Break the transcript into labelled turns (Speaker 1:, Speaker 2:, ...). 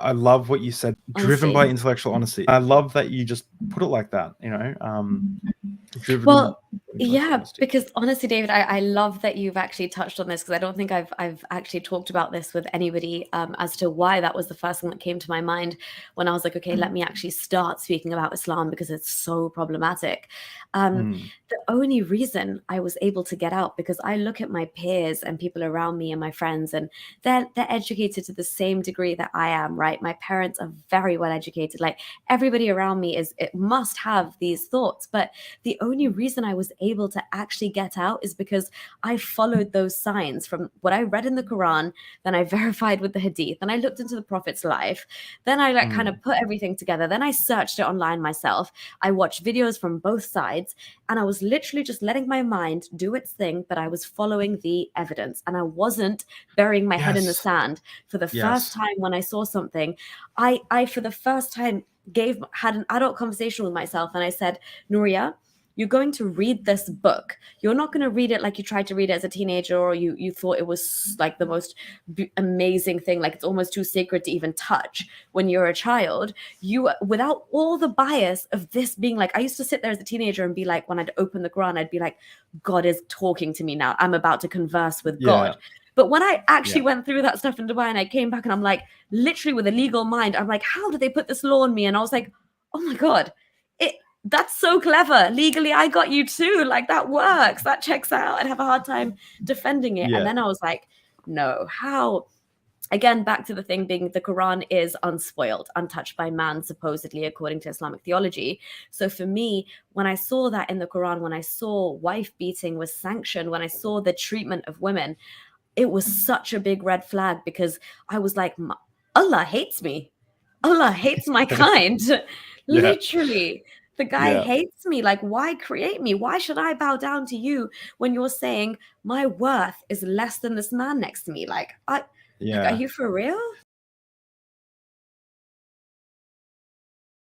Speaker 1: I love what you said, driven by
Speaker 2: Honesty.
Speaker 1: intellectual honesty. I love that you just put it like that, you know, driven
Speaker 2: Well,
Speaker 1: by intellectual
Speaker 2: yeah,
Speaker 1: honesty.
Speaker 2: because honestly, David, I love that you've actually touched on this, because I don't think I've actually talked about this with anybody, as to why that was the first thing that came to my mind when I was like, okay, let me actually start speaking about Islam, because it's so problematic. The only reason I was able to get out, because I look at my peers and people around me and my friends, and they're educated to the same degree that I am, right? My parents are very well educated. Like, everybody around me it must have these thoughts. But the only reason I was able to actually get out is because I followed those signs from what I read in the Quran, then I verified with the Hadith, then I looked into the Prophet's life, then I like kind of put everything together, then I searched it online myself, I watched videos from both sides, and I was literally just letting my mind do its thing, but I was following the evidence, and I wasn't burying my head in the
Speaker 1: Yes.
Speaker 2: sand. For the first
Speaker 1: Yes.
Speaker 2: time when I saw something, I for the first time had an adult conversation with myself, and I said, Nuria, you're going to read this book. You're not going to read it like you tried to read it as a teenager, or you thought it was like the most amazing thing, like it's almost too sacred to even touch when you're a child. You, without all the bias of this being like, I used to sit there as a teenager and be like, when I'd open the Quran, I'd be like, God is talking to me now. I'm about to converse with God. But when I actually went through that stuff in Dubai and I came back and I'm like, literally with a legal mind, I'm like, how did they put this law on me? And I was like, oh my God, that's so clever. Legally, I got you too. Like, that works. That checks out. I'd have a hard time defending it. And then I was like, no, how? Again, back to the thing being the Quran is unspoiled, untouched by man, supposedly, according to Islamic theology. So for me, when I saw that in the Quran, when I saw wife beating was sanctioned, when I saw the treatment of women, it was such a big red flag, because I was like, Allah hates me. Allah hates my kind. Literally. The guy hates me. Like, why create me? Why should I bow down to you when you're saying my worth is less than this man next to me? Like, are you for real?